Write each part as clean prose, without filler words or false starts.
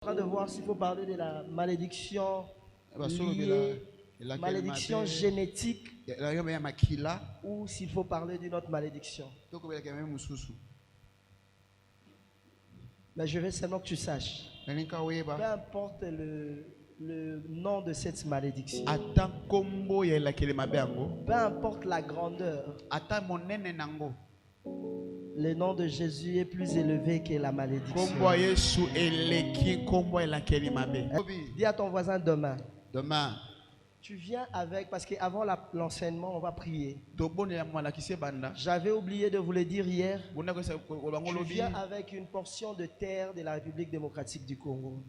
En train de voir s'il faut parler de la malédiction liée, malédiction génétique, ou s'il faut parler d'une autre malédiction. Mais je veux seulement que tu saches, peu importe le nom de cette malédiction, peu importe la grandeur, le nom de Jésus est plus élevé que la malédiction. Dis à ton voisin demain. Demain. Tu viens avec, parce qu'avant l'enseignement, on va prier. J'avais oublié de vous le dire hier. Tu viens avec une portion de terre de la République démocratique du Congo.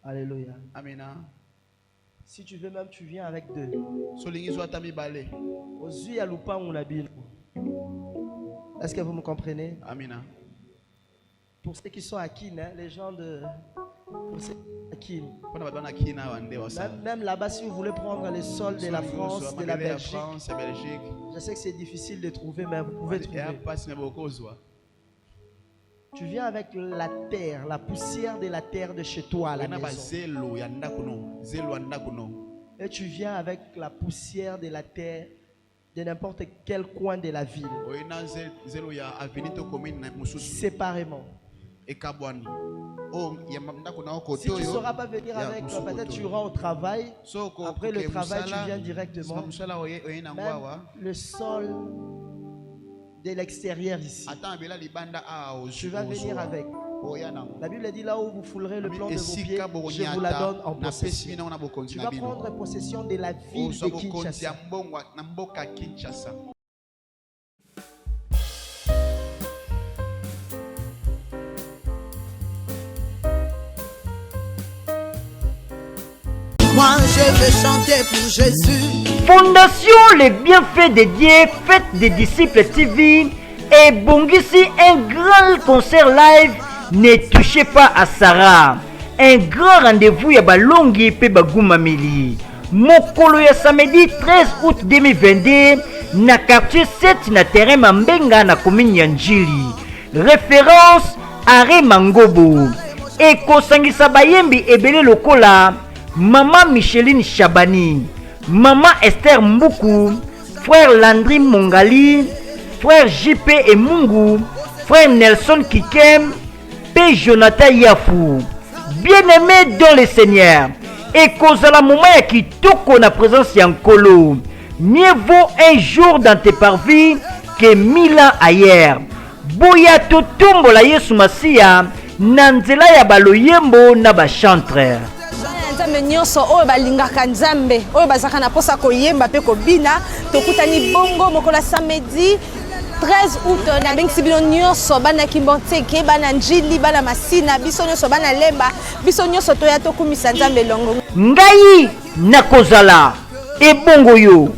Alléluia. Amen. Si tu veux même, tu viens avec deux. Est-ce que vous me comprenez? Amen. Pour ceux qui sont à Kin, hein, les gens de... Pour ceux qui sont à Kin. Même là-bas, si vous voulez prendre les sols de la France, de la Belgique, je sais que c'est difficile de trouver, mais vous pouvez trouver. Tu viens avec la terre, la poussière de la terre de chez toi à la maison. Et tu viens avec la poussière de la terre de n'importe quel coin de la ville. Séparément. Si tu ne sauras pas venir avec, peut-être tu iras au travail. Après le travail, tu viens directement. Même le sol de l'extérieur ici, tu vas venir avec. La Bible dit là où vous foulerez le plan de vos pieds, je vous la donne en possession. Tu vas prendre possession de la ville de Kinshasa. Moi je veux chanter pour Jésus. Fondation Les Bienfaits dédiés, Fête des Disciples TV et Bongisi, un grand concert live. Ne touchez pas à Sarah. Un grand rendez-vous ya balongi pe bagumameli. Mokolo ya samedi 13 août 2022 na quartier 7 na terrain Mambenga na commune ya Njili. Référence Are Mangobo. Et kosangisa bayembi ebele lokola Maman Micheline Chabani, Maman Esther Mbuku, Frère Landry Mongali, Frère JP et Mungu, Frère Nelson Kikem, P. Jonathan Yafou. Bien-aimés dans le Seigneur, et cause à la moment qui toko na présence yankolo, mieux vaut un jour dans tes parvis que 1000 ans ailleurs. Boya to tombo la Yesu Masia, nanzela ya baloyembo na ba chantre. Nzambe nyonso oyo balingaka Nzambe oyo bazaka na posa koyemba pe kobina tokutani bongo mokola samedi 13 août na bengisi bino nyonso bana Kimboteke bana Njili bana Masina biso nyonso bana Lemba biso nyonso toya tokumisa Nzambe longo ngai nakozala ebongo yo.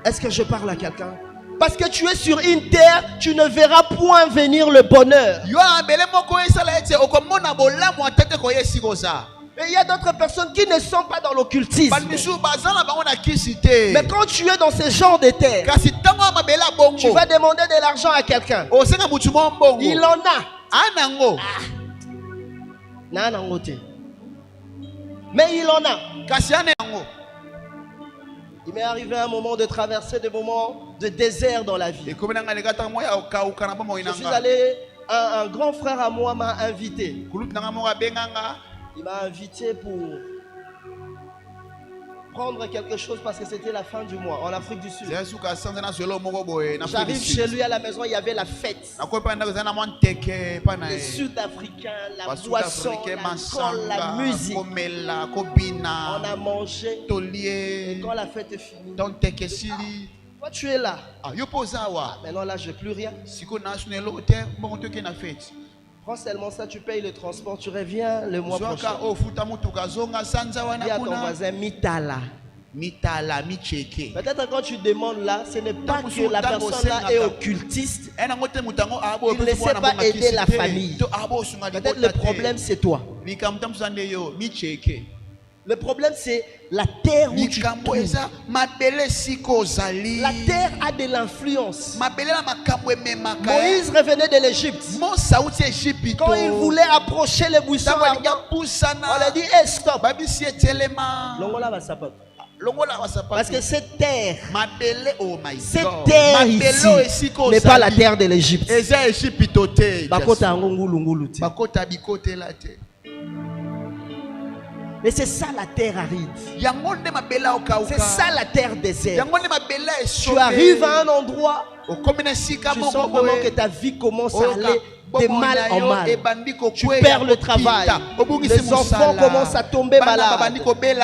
Est-ce que je parle à quelqu'un? Parce que tu es sur une terre, tu ne verras point venir le bonheur. Et il y a d'autres personnes qui ne sont pas dans l'occultisme. Mais quand tu es dans ce genre de terre, tu vas demander de l'argent à quelqu'un. Il en a. Mais il en a. Il m'est arrivé un moment de traverser des moments de désert dans la vie. Je suis allé, un grand frère à moi m'a invité. Il m'a invité prendre quelque chose parce que c'était la fin du mois en Afrique du Sud. J'arrive chez lui à la maison, il y avait la fête. Les Sud-Africains, la boisson, l'alcool, la musique. On a mangé. Et quand la fête est finie, toi tu es là. Maintenant là, je n'ai plus rien. Prends seulement ça, tu payes le transport, tu reviens le mois prochain. Dis à ton voisin, mitala. Peut-être quand tu demandes là, ce n'est pas que la personne là est occultiste. Il ne sait pas aider la famille. Peut-être le problème c'est toi. Le problème c'est la terre où tu tombes. La terre a de l'influence. Moïse revenait de l'Égypte. Quand il voulait approcher les buissons, on lui a dit hey, stop. Parce que cette terre ici n'est pas la terre de l'Égypte. Mais c'est ça la terre aride. C'est ça la terre déserte. Tu arrives à un endroit, tu sens vraiment que ta vie commence à aller de mal en mal. Tu perds le travail. Les enfants commencent à tomber malades.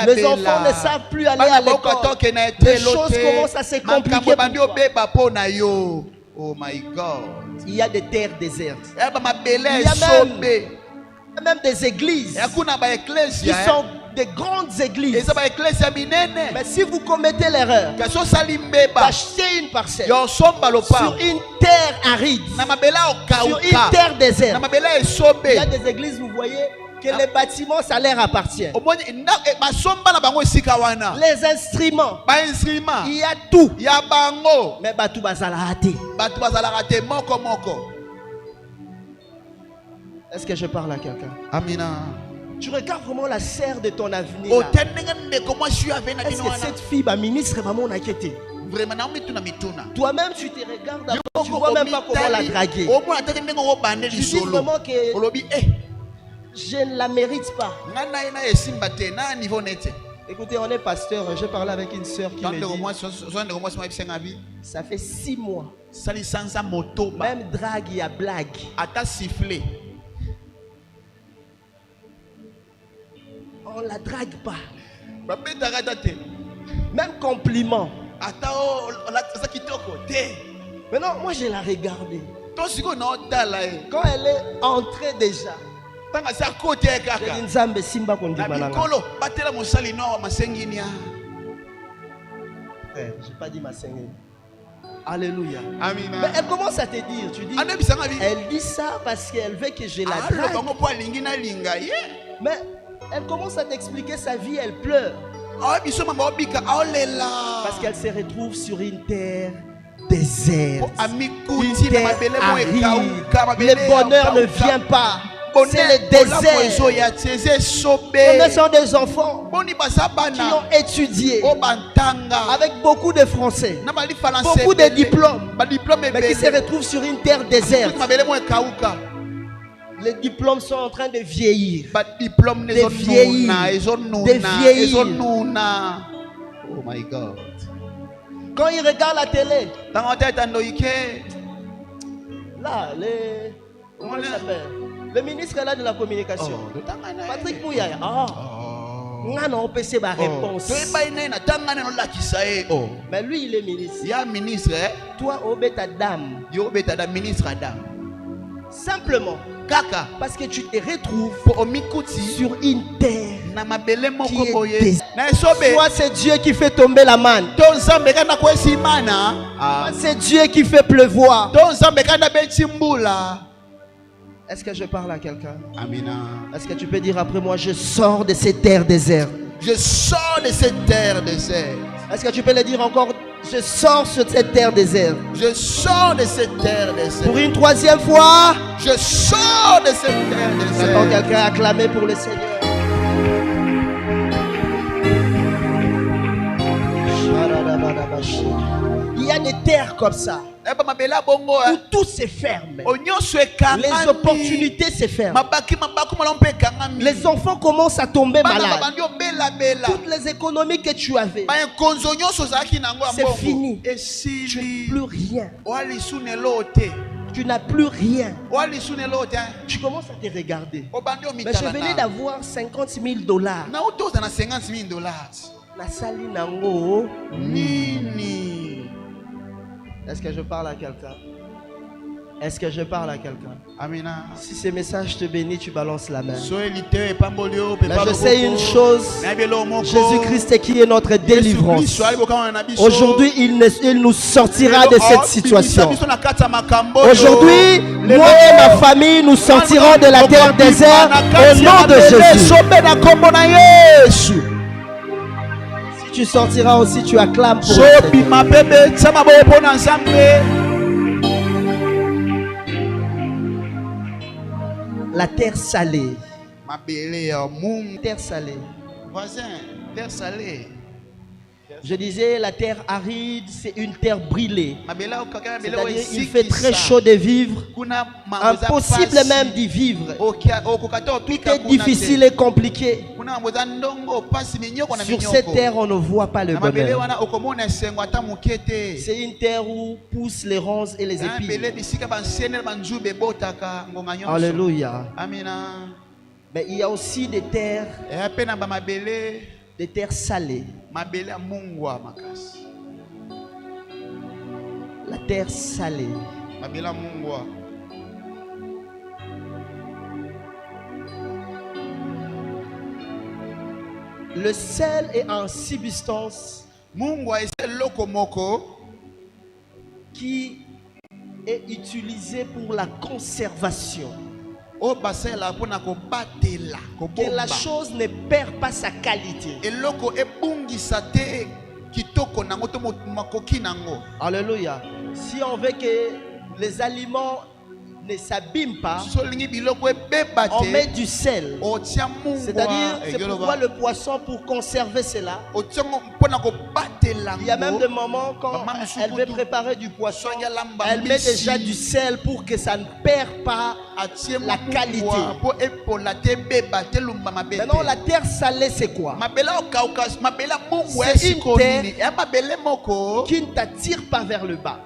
Les enfants ne savent plus aller à l'école. Les choses commencent à se compliquer pour toi. Oh my God. Il y a des terres désertes. Il y a même des églises qui sont des grandes églises. Mais si vous commettez l'erreur d'acheter une parcelle sur une terre aride, sur une terre déserte, il y a des églises, vous voyez, que les bâtiments, ça leur appartient. Les instruments, il y a tout. Mais Batou Bazala raté. Est-ce que je parle à quelqu'un? Amina. Tu regardes vraiment la serre de ton avenir. Est-ce que cette fille, ministre, maman, a quitté? Toi-même, tu te regardes, tu ne vois même pas comment la draguer. Tu dis vraiment que je ne la mérite pas. Écoutez, on est pasteur. J'ai parlé avec une soeur qui me dit ça fait 6 mois. Même drague, il y a blague. On la drague pas. Même compliment. Maintenant, moi je la regardé. Quand elle est entrée déjà, j'ai dit Nzambe Simba Kondimalanga. J'ai pas dit ma seigneur. Alléluia. Amen. Mais elle commence à te dire, tu dis, elle dit ça parce qu'elle veut que je la drague. Mais elle commence à t'expliquer sa vie, elle pleure. Parce qu'elle se retrouve sur une terre déserte. Une terre aride. Le bonheur ne vient pas. C'est le désert. Ce sont des enfants qui ont étudié avec beaucoup de français, beaucoup de diplômes, mais qui se retrouvent sur une terre déserte. Les diplômes sont en train de vieillir. De vieillir. De vieillir. Oh my God. Quand ils regardent la télé, là, comment il s'appelle? Le ministre là de la communication, Patrick Mouyaya. On peut se réponse. Mais lui, il est ministre. Toi, obé ta dame. Ministre dame. Simplement. Parce que tu te retrouves sur une terre qui est déserte. Soit c'est Dieu qui fait tomber la manne. C'est Dieu qui fait pleuvoir. Est-ce que je parle à quelqu'un? Amina. Est-ce que tu peux dire après moi, je sors de cette terre déserte? Je sors de cette terre déserte. Est-ce que tu peux le dire encore? Je sors de cette terre déserte. Je sors de cette terre déserte. Pour une 3e fois. Je sors de cette terre déserte. J'attends quelqu'un acclamer pour le Seigneur. Il y a des terres comme ça. où tout se ferme. Les opportunités se ferment. Les enfants commencent à tomber malades. Toutes les économies que tu avais, c'est fini. Tu n'as plus rien. Tu n'as plus rien. Tu commences à te regarder. Mais je venais d'avoir $50,000. La sali nango nini. Est-ce que je parle à quelqu'un? Est-ce que je parle à quelqu'un? Amina. Si ce message te bénit, tu balances la main. Mais je sais une chose, Jésus-Christ est qui est notre délivrance. Aujourd'hui, il nous sortira de cette situation. Aujourd'hui, moi et ma famille, nous sortirons de la terre déserte au nom de Jésus. Si tu sortiras aussi, tu acclames pour la terre salée. Terre salée. Voisin, terre salée. Je disais, la terre aride, c'est une terre brûlée. C'est-à-dire, il fait très chaud de vivre. Impossible même d'y vivre. Tout est difficile et compliqué. Sur cette terre, on ne voit pas le bonheur. C'est une terre où poussent les ronces et les épines. Alléluia. Mais il y a aussi des terres salées. La terre salée. Le sel est en substance qui est utilisé pour la conservation. Que la chose ne perd pas sa qualité. Alléluia. Si on veut que les aliments ne s'abîment pas, on met du sel. C'est-à-dire, c'est pourquoi le poisson, pour conserver cela, il y a même des moments quand elle veut préparer du poisson, elle met déjà du sel pour que ça ne perd pas la qualité. Maintenant, la terre salée, c'est quoi? C'est une terre qui ne t'attire pas vers le bas,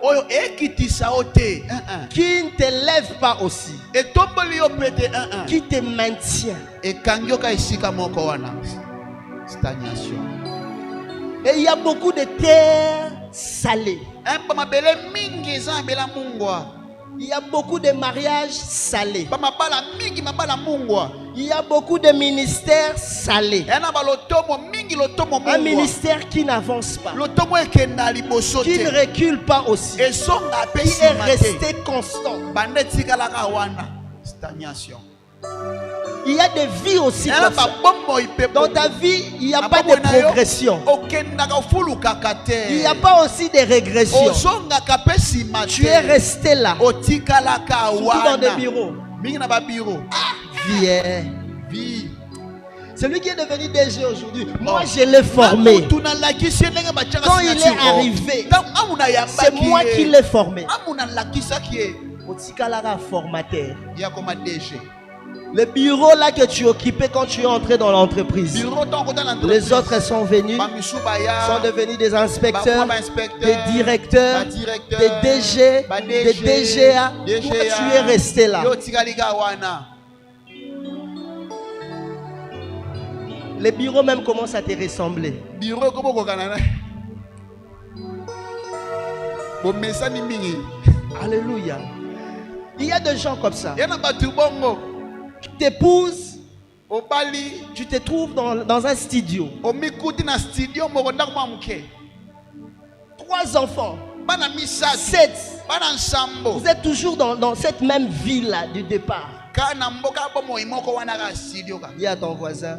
qui ne t'élève pas aussi, qui te maintient. Et il y a beaucoup de terres salées. Il y a beaucoup de mariages salés. Il y a beaucoup de ministères salés. Un ministère qui n'avance pas, qui ne recule pas aussi, qui est resté constant. Il y a des vies aussi comme ça. Dans ta vie, il n'y a pas de progression. Il n'y a pas aussi de régression. Tu es resté là. Surtout dans des bureaux. Vie. Celui qui est devenu DG aujourd'hui, moi je l'ai formé. Quand il est arrivé, c'est moi qui l'ai formé. Otikalara formateur. Le bureau là que tu occupais quand tu es entré dans l'entreprise, les autres sont venus, sont devenus des inspecteurs, des directeurs, des DG, des DGA. Toi, tu es resté là. Les bureaux même commencent à te ressembler. Alléluia. Il y a des gens comme ça. Tu t'épouses, tu te trouves dans un studio. 3 enfants, 7. Vous êtes toujours dans cette même ville-là du départ. Dis à ton voisin,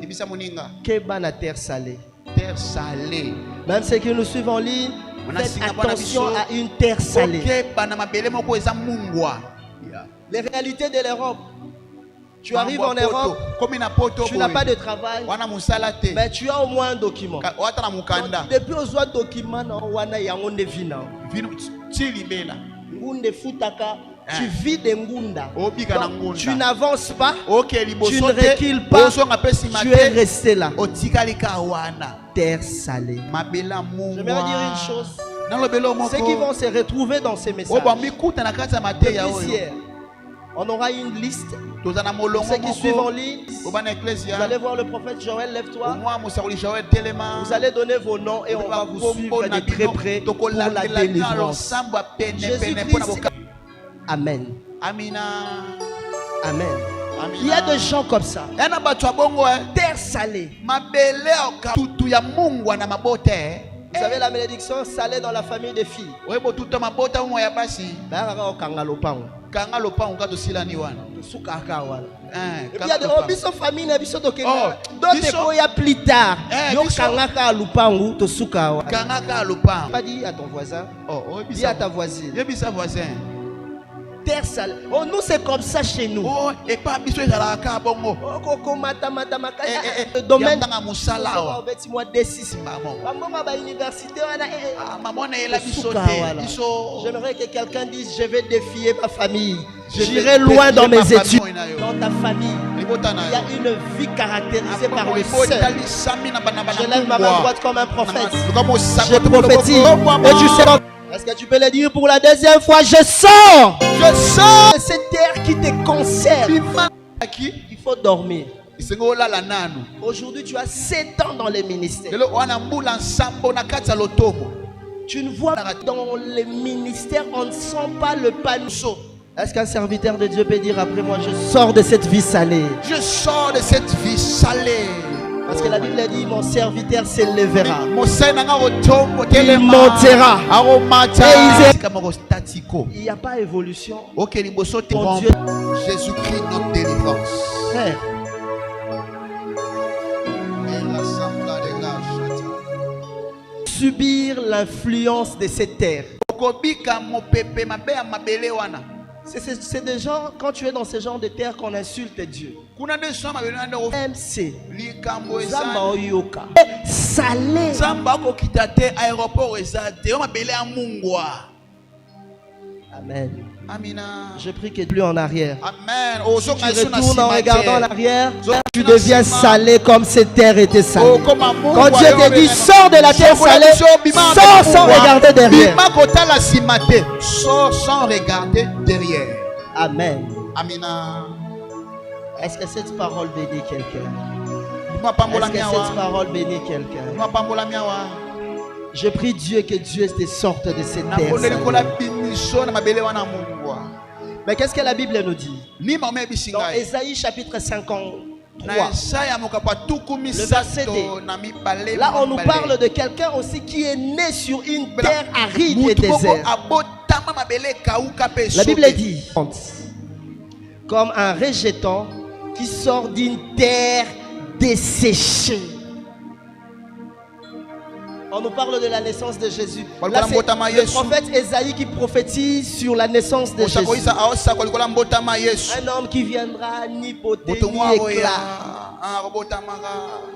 Keba na terre salée. Terre salée. Même ceux qui nous suivent en ligne, faites attention à une terre salée. Les réalités de l'Europe. Tu arrives en Europe, tu n'as pas de travail, mais tu as au moins un document. Donc, depuis aux autres documents, tu vis des ngunda. Tu n'avances pas. Tu ne recules pas. Tu es resté là. Terre salée. J'aimerais dire une chose. Ceux qui vont se retrouver dans ces messages. On aura une liste. Ceux qui suivent en ligne, vous allez voir le prophète Joël, lève-toi. Vous allez donner vos noms et on va vous suivre de très près pour la délivrance. Jésus-Christ. Amen. Amen. Il y a des gens comme ça. Terre salée. Vous savez la malédiction salée dans la famille des filles. Et puis il y a des familles d'autres il y a plus tard. Pas dit à ton voisin. Dis à ta voisine. Terre salée. Oh, nous c'est comme ça chez nous. Le domaine j'aimerais que quelqu'un dise je vais défier ma famille. J'irai loin dans mes études. Dans ta famille, il y a une vie caractérisée par le seul. Je lève ma main droite comme un prophète. Je prophétise. Et tu sais. Est-ce que tu peux le dire pour la deuxième fois? Je sors de cette terre qui te concerne. Il faut dormir. Aujourd'hui, tu as 7 ans dans les ministères. Tu ne vois pas dans les ministères, on ne sent pas le panneau. Est-ce qu'un serviteur de Dieu peut dire après moi, je sors de cette vie salée? Je sors de cette vie salée. Parce que la Bible a dit, mon serviteur s'élèvera. Il montera. Il n'y a pas évolution. Mon Dieu. Jésus-Christ, notre délivrance. Frère. Subir l'influence de cette terre. C'est des gens, quand tu es dans ce genre de terre, qu'on insulte Dieu. MC. Salé. Amen. Je prie que plus en arrière. Amen. Si tu retournes en regardant en arrière, tu deviens salé comme cette terre était salée. Quand Dieu te dit sors de la terre salée, sors sans regarder derrière. Sors sans regarder derrière. Amen. Amina. Est-ce que cette parole bénit quelqu'un? Est-ce que cette parole bénit quelqu'un? Je prie Dieu que Dieu te sorte de cette terre salée. Mais qu'est-ce que la Bible nous dit? Dans Ésaïe chapitre 53, le verset 2. Là on nous parle de quelqu'un aussi qui est né sur une terre aride et déserte. La Bible dit comme un rejeton qui sort d'une terre desséchée. On nous parle de la naissance de Jésus. Là, c'est le prophète Ésaïe qui prophétise sur la naissance de Jésus. Un homme qui viendra ni beauté ni éclat.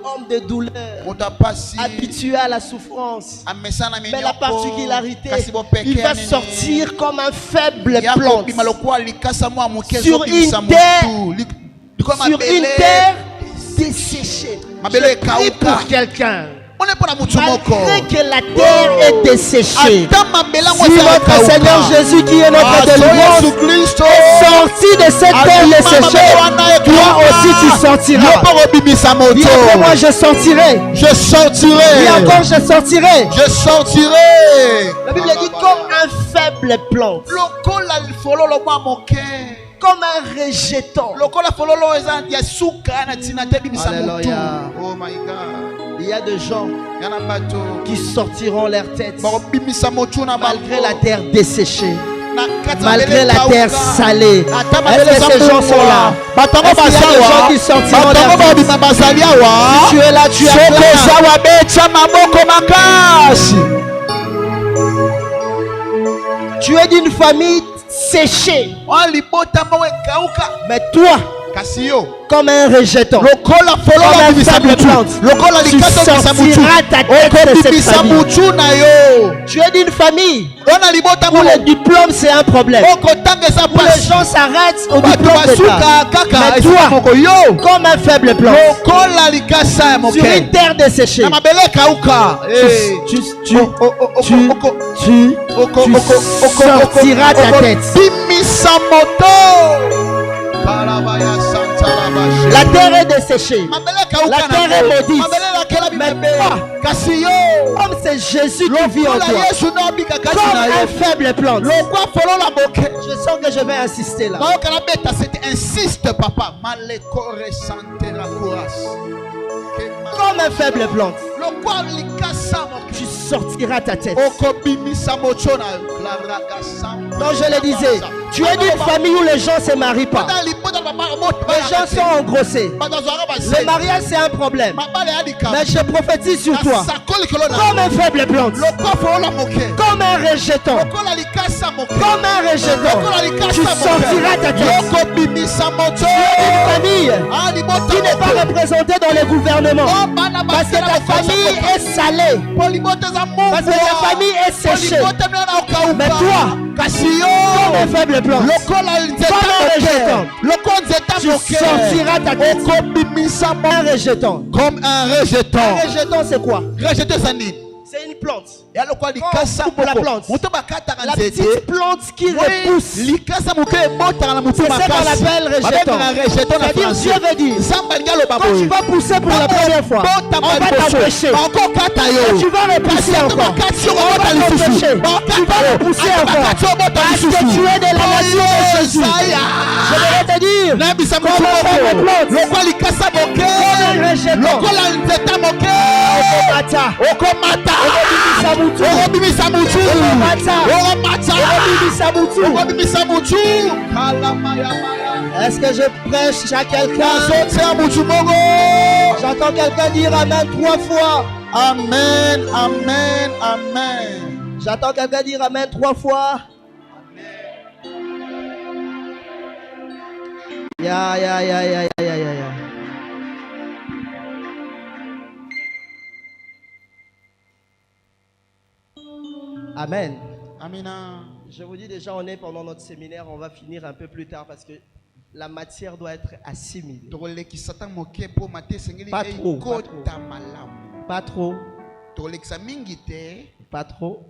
Homme de douleur. Habitué à la souffrance. Mais la particularité, il va sortir comme un faible plante. Sur une terre desséchée. Je prie pour quelqu'un. Malgré que la terre est desséchée, si notre Seigneur Jésus qui est notre délivrance est sorti de cette terre desséchée, toi aussi tu sortiras. Dis après moi, je sortirai. Je sortirai. Dis encore, je sortirai. Je sortirai. La Bible dit comme un faible plante, comme un rejeton. Alléluia. Oh my God. Il y a des gens qui sortiront leur tête malgré la terre desséchée, malgré la terre salée. Est-ce que ces gens sont là? Est-ce qu'il y a des gens qui sortiront leur tête? Si tu es là, tu es là. Tu es d'une famille séchée. Mais toi, comme un rejeton, comme un faible plante. Tu sortiras ta tête de cette famille. Tu es d'une famille où le diplôme c'est un problème, où les gens s'arrêtent au diplôme d'État. Mais toi, comme un faible plante, sur une terre desséchée, tu sortiras ta tête. La terre est desséchée, la terre est maudite. Mais toi, comme c'est Jésus qui vit en toi, comme un faible plante, je sens que je vais insister là. Insiste, papa. Comme un faible plante, tu sortiras ta tête. Donc je le disais, tu es d'une famille où les gens ne se marient pas. Les gens sont engrossés. Le mariage c'est un problème. Mais je prophétise sur toi, comme un faible plante, comme un rejeton, comme un rejeton, tu sortiras ta tête. Tu es d'une famille qui n'est pas représentée dans les gouvernements, parce que ta famille est salée, parce que ta famille est séchée. Mais toi, comme un faible plante, comme un rejeton, tu sortiras ta tête. Un rejeton. Comme un rejeton. Un rejeton c'est quoi? Rejeton c'est une plante. Et alors quoi, la plante, la petite plante qui repousse, c'est ce qu'on appelle rejeton. C'est-à-dire Dieu veut dire, quand tu vas pousser pour la première fois, on va t'empêcher. Quand tu vas repousser encore, on va t'empêcher. Tu vas repousser encore, parce que tu es de la nation de Jésus. Je vais te dire, comme un faible plante, comme un rejeton, est-ce que je prêche à quelqu'un? J'entends quelqu'un dire Amen 3 fois. Amen, Amen, Amen. J'entends quelqu'un dire Amen 3 fois. Ya. Amen. Amina. Je vous dis déjà, on est pendant notre séminaire, on va finir un peu plus tard parce que la matière doit être assimilée. Pas trop. Pas trop. Pas trop.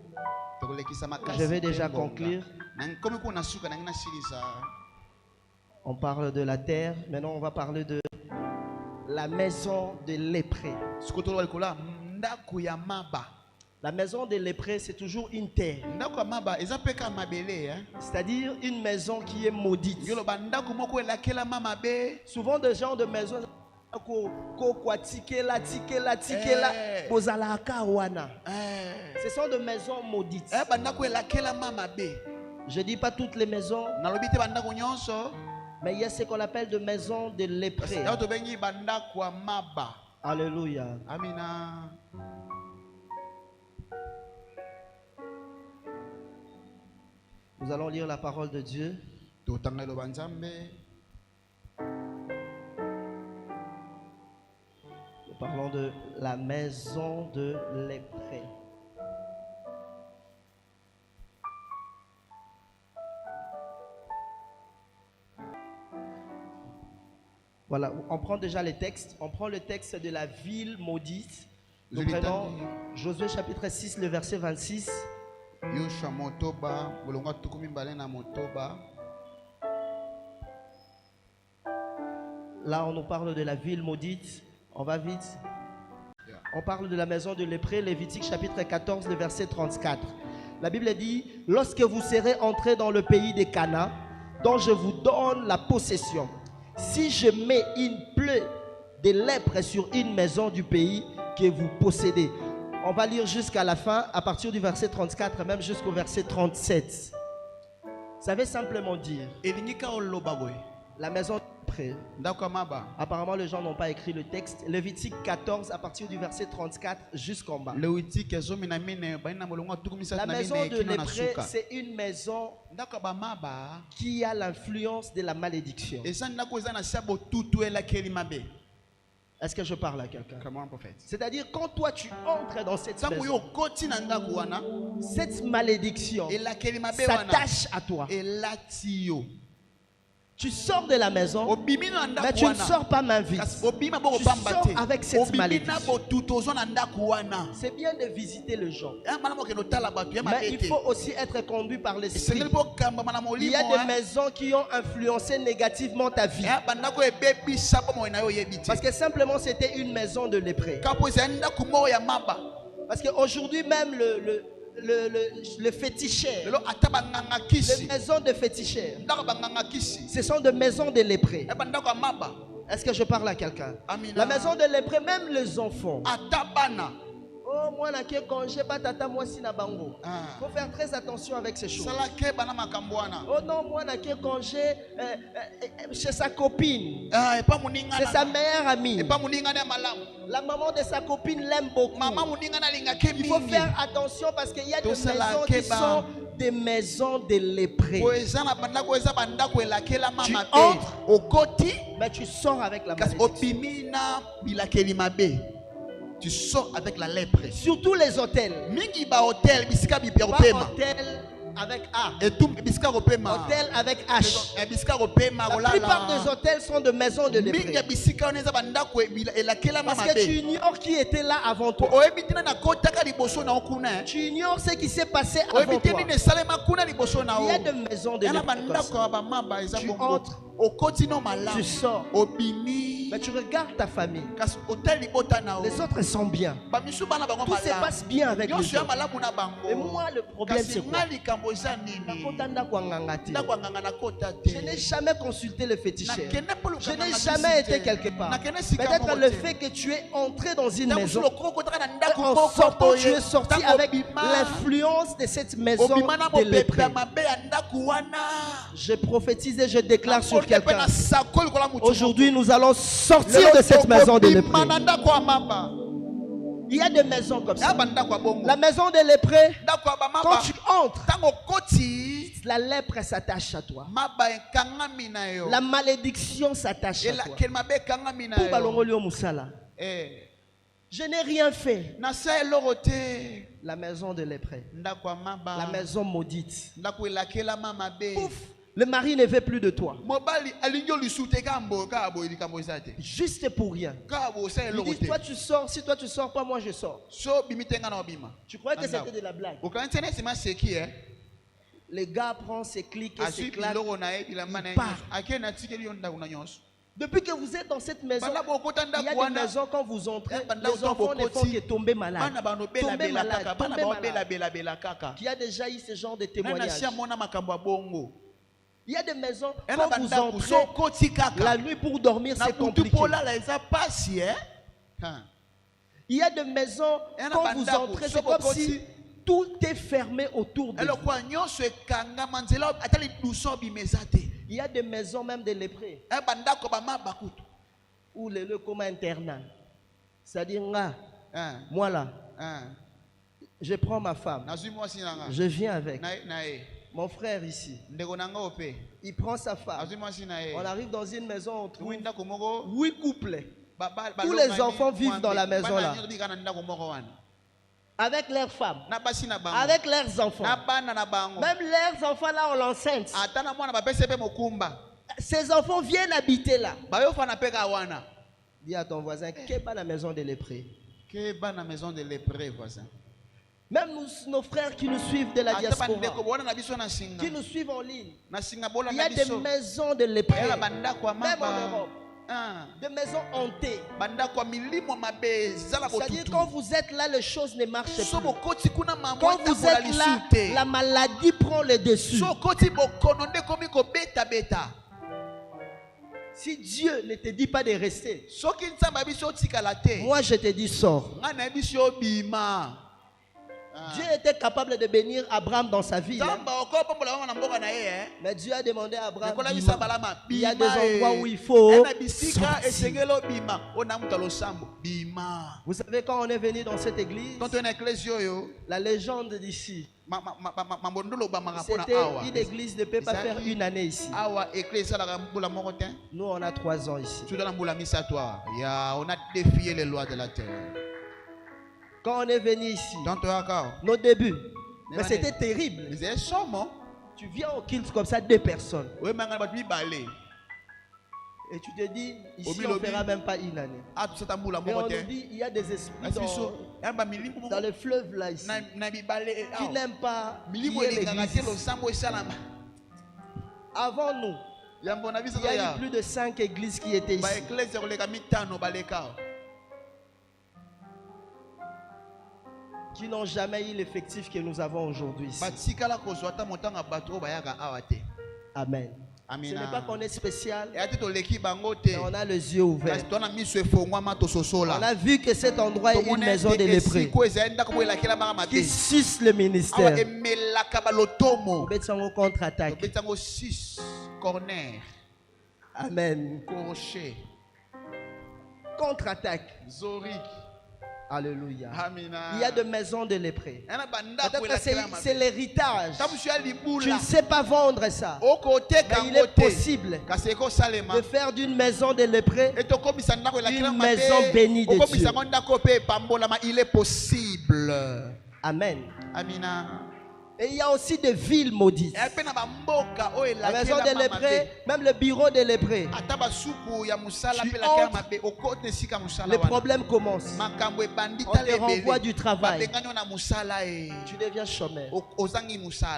Je vais déjà conclure. On parle de la terre, maintenant on va parler de la maison de lépreux. La maison des lépreux, c'est toujours une terre. C'est-à-dire une maison qui est maudite. Souvent des gens de maison, ce sont des maisons maudites. Je ne dis pas toutes les maisons, mais il y a ce qu'on appelle de maisons de lépreux. Alléluia. Amina. Nous allons lire la parole de Dieu. Nous parlons de la maison de lépreux. Voilà, on prend déjà les textes. On prend le texte de la ville maudite. Nous prenons Josué chapitre 6, le verset 26. Là, on nous parle de la ville maudite. On va vite. On parle de la maison de lépreux, Lévitique chapitre 14, le verset 34. La Bible dit, lorsque vous serez entrés dans le pays des Canaan, dont je vous donne la possession, si je mets une plaie de lèpre sur une maison du pays que vous possédez. On va lire jusqu'à la fin, à partir du verset 34, même jusqu'au verset 37. Ça veut simplement dire, la maison près. Apparemment, les gens n'ont pas écrit le texte. Lévitique 14, à partir du verset 34 jusqu'en bas. La maison de lépreux, c'est une maison qui a l'influence de la malédiction. Est-ce que je parle à quelqu'un? C'est-à-dire, quand toi tu entres dans cette maison, cette malédiction s'attache à toi. Tu sors de la maison, mais tu ne sors pas main vide. Tu sors avec cette malédiction. C'est bien de visiter les gens, mais il faut aussi être conduit par l'esprit. Il y a des maisons qui ont influencé négativement ta vie, parce que simplement c'était une maison de lépreux. Parce qu'aujourd'hui même le féticheur, les maisons de féticheurs, ce sont des maisons de lépreux. Est-ce que je parle à quelqu'un? La maison de lépreux, même les enfants. Oh, moi, je ne congé pas tata moi si na bango. Faut faire très attention avec ces choses. Oh non, moi, je congé chez sa copine. C'est sa meilleure amie. La maman de sa copine l'aime beaucoup. Il faut faire attention parce qu'il y a des maisons qui sont des maisons de lépreux. Tu entres au côté, mais tu sors avec la malédiction. Tu sors avec la lèpre. Surtout les hôtels. Pas hôtel avec A. Hôtel avec H. La plupart des hôtels sont de maisons de lépreux. Parce que tu ignores qui était là avant toi. Tu ignores ce qui s'est passé avant toi. Il y a des maisons de lépreux. Tu entres, tu sors, mais tu regardes ta famille. Les autres sont bien. Tout se passe bien avec les autres. Et moi, le problème, c'est quoi? Je n'ai jamais consulté le féticheur. Je n'ai jamais été quelque part. Peut-être le fait que tu es entré dans une maison, et en sortant, tu es sorti avec l'influence de cette maison de lépreux. Je prophétise et je déclare sur quelqu'un. Aujourd'hui, nous allons sortir de cette maison de lépreux. Il y a des maisons comme ça. La maison des lépreux, quand tu entres, la lèpre s'attache à toi. La malédiction s'attache à toi. Je n'ai rien fait. La maison de lépreux, la maison maudite. Pouf. Le mari ne veut plus de toi. Juste pour rien. Il dit, toi tu sors, si toi tu sors pas, moi je sors. Tu croyais que c'était de la blague? Le gars prend ses clics et ses claques. Il part. Depuis que vous êtes dans cette maison, il y a des maisons quand vous entrez, les enfants ne font que tomber malades. Tomber malades, tomber malades. Qui a déjà eu ce genre de témoignages? Il y a des maisons, quand vous entrez, la nuit pour dormir, c'est compliqué. Il y a des maisons, quand vous entrez, c'est comme si tout est fermé autour de vous. Il y a des maisons même de lépreux, où les lieux comme internat. C'est-à-dire, moi là, je prends ma femme, je viens avec. Mon frère ici, il prend sa femme. On arrive dans une maison, on trouve 8 couples. Tous les enfants vivent dans la maison là. Avec leurs femmes, avec leurs enfants. Même leurs enfants là, on l'enceinte. Ces enfants viennent habiter là. Dis à ton voisin, qu'est pas la maison de lépreux? Même nos frères qui nous suivent de la diaspora, qui nous suivent en ligne, il y a des maisons de lépreux, même en Europe. Des maisons hantées. C'est-à-dire quand vous êtes là, les choses ne marchent plus. Quand vous êtes là, la maladie prend le dessus. Si Dieu ne te dit pas de rester, moi je te dis sors. Dieu était capable de bénir Abraham dans sa vie. Mais Dieu a demandé à Abraham, il y a des endroits où il faut sortir. Vous savez, quand on est venu dans cette église, la légende d'ici, c'était une église ne peut pas faire une année ici. Nous, on a 3 ans ici. On a défié les lois de la terre. Quand on est venu ici, nos débuts, mais c'était terrible. Tu viens au kilt comme ça, 2 personnes. Et tu te dis, ici on ne fera même pas une année. Mais on nous dit, il y a des esprits dans le fleuve là ici, qui n'aiment pas l'église. Avant nous, il y a eu plus de 5 églises qui étaient ici. Qui n'ont jamais eu l'effectif que nous avons aujourd'hui ici. Amen. Ce n'est pas qu'on est spécial, mais on a les yeux ouverts. On a vu que cet endroit est une maison de lépreux qui suce le ministère. Nous contre-attaque. Amen. Contre-attaque. Alléluia. Il y a de maisons de lépreux. Peut-être c'est l'héritage. Tu ne sais pas vendre ça. Mais il est possible de faire d'une maison de lépreux une maison bénie de Dieu. Il est possible. Amen. Et il y a aussi des villes maudites. La maison des lépreux, même le bureau des lépreux. Les problèmes commencent. On te renvoie du travail. Tu deviens chômeur.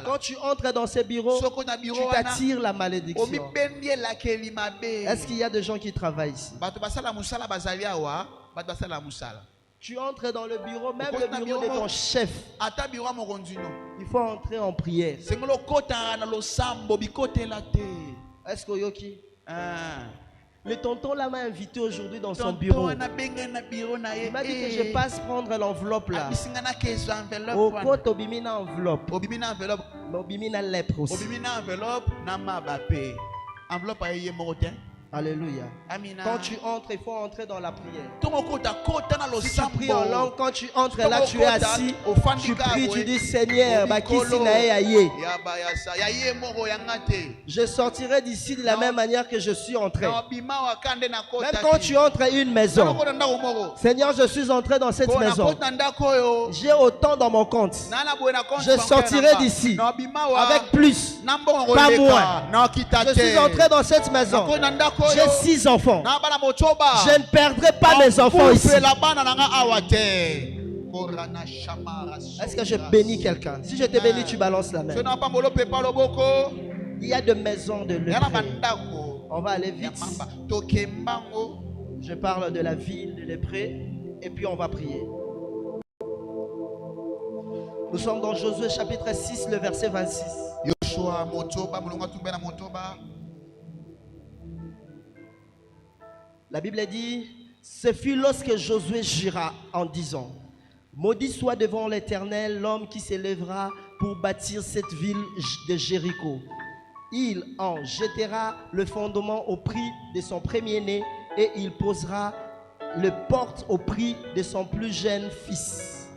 Quand tu entres dans ces bureaux, tu t'attires la malédiction. Est-ce qu'il y a des gens qui travaillent ici? Tu entres dans le bureau, même le bureau de ton chef. Il faut entrer en prière. Est-ce que Yoki? Le tonton là m'a invité aujourd'hui dans son bureau. Il m'a dit que je passe prendre l'enveloppe là. Au côté obimina enveloppe. Mais obimina lèpre aussi. Enveloppe à Alléluia. Quand tu entres, il faut entrer dans la prière. Si tu pries en langue, quand tu entres là, tu es assis, tu pries, tu dis Seigneur, je sortirai d'ici de la même manière que je suis entré. Même quand tu entres à une maison, Seigneur, je suis entré dans cette maison. J'ai autant dans mon compte. Je sortirai d'ici avec plus, pas moins. Je suis entré dans cette maison. J'ai 6 enfants. Je ne perdrai pas mes enfants ici. Est-ce que je bénis quelqu'un? Si je te bénis, tu balances la main. Il y a de maisons de lépreux. On va aller vite. Je parle de la ville de lépreux et puis on va prier. Nous sommes dans Josué chapitre 6, le verset 26. La Bible dit, ce fut lorsque Josué jura en disant, maudit soit devant l'Éternel l'homme qui s'élèvera pour bâtir cette ville de Jéricho. Il en jettera le fondement au prix de son premier-né et il posera le porte au prix de son plus jeune fils.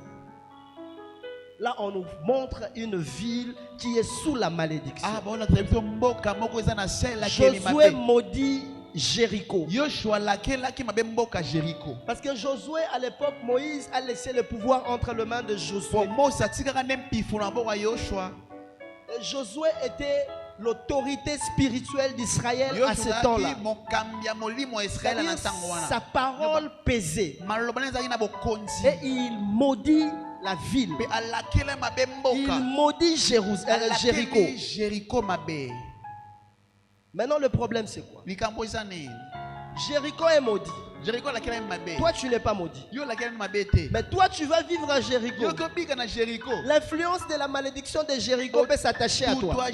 Là, on nous montre une ville qui est sous la malédiction. Josué maudit Jéricho. Parce que Josué, à l'époque, Moïse a laissé le pouvoir entre les mains de Josué. Et Josué était l'autorité spirituelle d'Israël à ce temps-là. Sa parole pesait. Et il maudit la ville. Il maudit Jéricho. Maintenant, le problème, c'est quoi? Jéricho est maudit. Toi, tu n'es pas maudit. Mais toi, tu vas vivre à Jéricho. L'influence de la malédiction de Jéricho peut s'attacher à toi.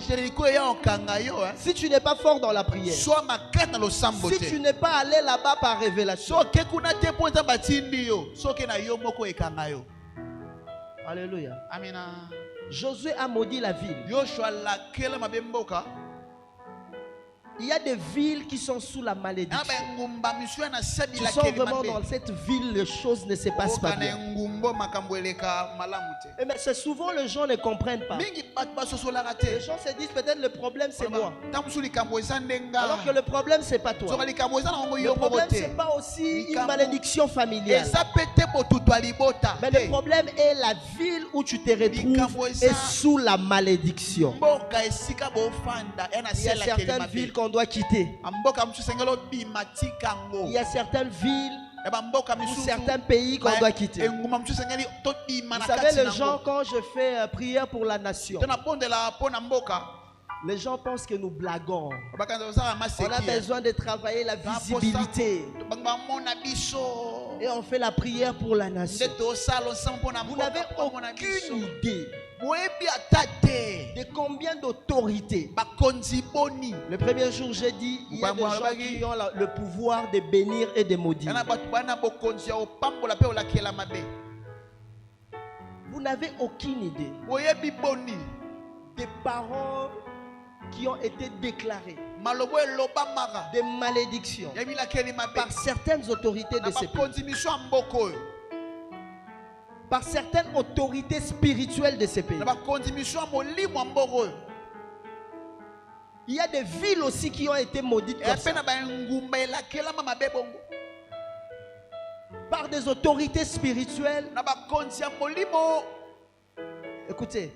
Si tu n'es pas fort dans la prière, si tu n'es pas allé là-bas par révélation. Alléluia. Amen. Josué a maudit la ville. Il y a des villes qui sont sous la malédiction. Qui sont vraiment dans cette ville, les choses ne se passent pas bien. Mais c'est souvent les gens ne comprennent pas. Les gens se disent peut-être le problème c'est moi. Alors que le problème c'est pas toi. Le problème c'est pas aussi une malédiction familiale. Mais le problème est la ville où tu te retrouves est sous la malédiction. Il y a certaines villes qu'on doit quitter. Il y a certaines villes ou certains pays qu'on doit quitter. Vous savez, les gens, quand je fais prière pour la nation, les gens pensent que nous blaguons. On a besoin de travailler la visibilité. Et on fait la prière pour la nation. Vous n'avez aucune idée de combien d'autorités. Le premier jour, j'ai dit, il y a des gens qui ont le pouvoir de bénir et de maudire. Vous n'avez aucune idée des parents qui ont été déclarés des malédictions par certaines autorités de ces pays, par certaines autorités spirituelles de ces pays. Il y a des villes aussi qui ont été maudites comme ça, par des autorités spirituelles. Écoutez,